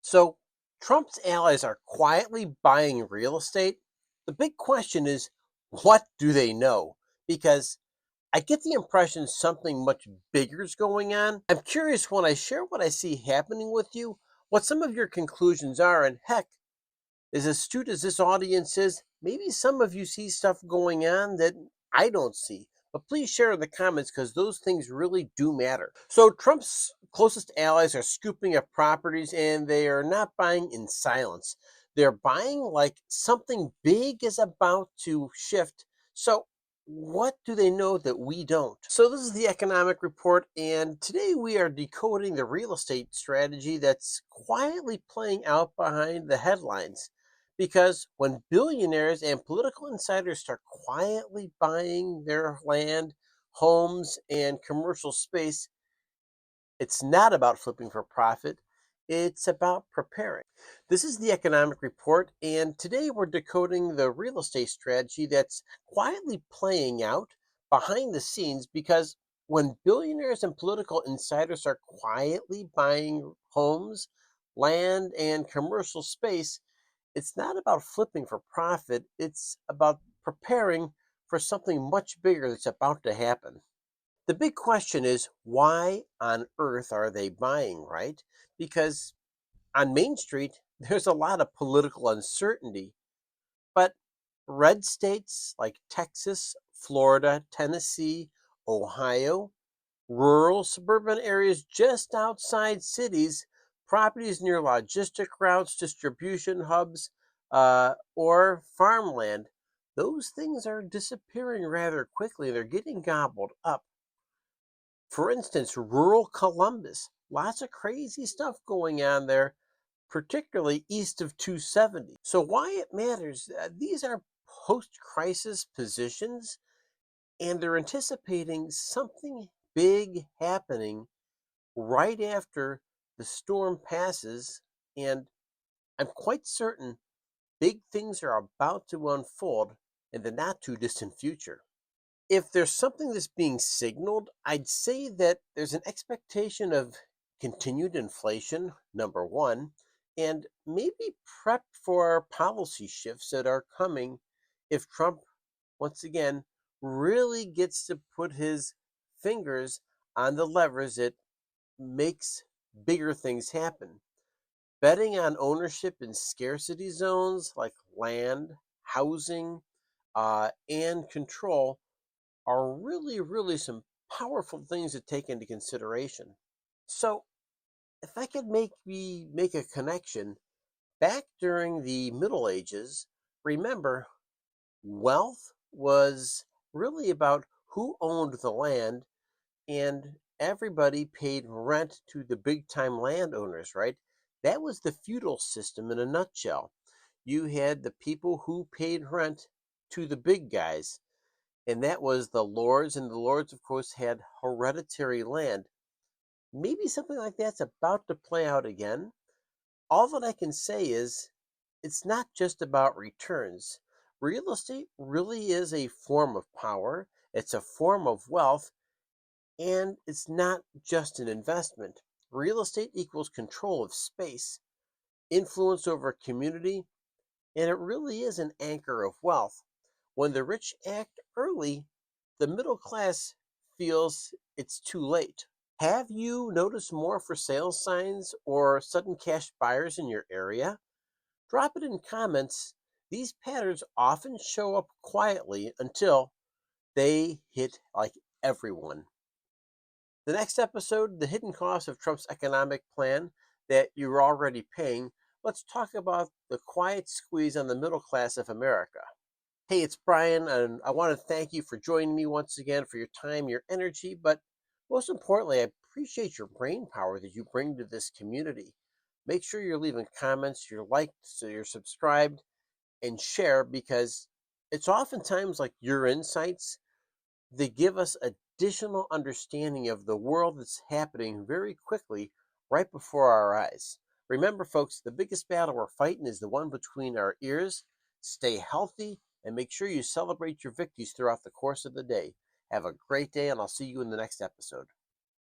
So, Trump's allies are quietly buying real estate. The big question is, what do they know? Because I get the impression something much bigger is going on. I'm curious when I share what I see happening with you, what some of your conclusions are. And heck, as astute as this audience is, maybe some of you see stuff going on that I don't see. But please share in the comments because those things really do matter. So, Trump's closest allies are scooping up properties and they are not buying in silence. They're buying like something big is about to shift. So, what do they know that we don't? So, this is the economic report, and today we are decoding the real estate strategy that's quietly playing out behind the headlines. Because when billionaires and political insiders start quietly buying their land, homes, and commercial space, it's not about flipping for profit, it's about preparing. This is the economic report, and today we're decoding the real estate strategy that's quietly playing out behind the scenes because when billionaires and political insiders are quietly buying homes, land, and commercial space, it's not about flipping for profit, it's about preparing for something much bigger that's about to happen. The big question is why on earth are they buying, right? Because on Main Street, there's a lot of political uncertainty, but red states like Texas, Florida, Tennessee, Ohio, rural suburban areas just outside cities, properties near logistic routes, distribution hubs, or farmland, those things are disappearing rather quickly. They're getting gobbled up. For instance, rural Columbus, lots of crazy stuff going on there, particularly east of 270. So, why it matters, these are post crisis positions, and they're anticipating something big happening right after the storm passes. And I'm quite certain big things are about to unfold in the not too distant future. If there's something that's being signaled, I'd say that there's an expectation of continued inflation, number one, and maybe prep for policy shifts that are coming if Trump, once again, really gets to put his fingers on the levers that makes bigger things happen. Betting on ownership in scarcity zones like land, housing, and control are really, really some powerful things to take into consideration. So, if I could make a connection, back during the Middle Ages, remember, wealth was really about who owned the land, and everybody paid rent to the big time landowners, right? That was the feudal system in a nutshell. You had the people who paid rent to the big guys, and that was the lords, and the lords, of course, had hereditary land. Maybe something like that's about to play out again. All that I can say is it's not just about returns. Real estate really is a form of power, it's a form of wealth, and it's not just an investment. Real estate equals control of space, influence over a community, and it really is an anchor of wealth. When the rich act early, the middle class feels it's too late. Have you noticed more for sale signs or sudden cash buyers in your area? Drop it in comments. These patterns often show up quietly until they hit like everyone. The next episode, the hidden cost of Trump's economic plan that you're already paying. Let's talk about the quiet squeeze on the middle class of America. Hey, it's Brian, and I want to thank you for joining me once again for your time, your energy, but most importantly, I appreciate your brain power that you bring to this community. Make sure you're leaving comments, you're liked, so you're subscribed, and share because it's oftentimes like your insights that give us additional understanding of the world that's happening very quickly right before our eyes. Remember, folks, the biggest battle we're fighting is the one between our ears. Stay healthy and make sure you celebrate your victories throughout the course of the day. Have a great day, and I'll see you in the next episode.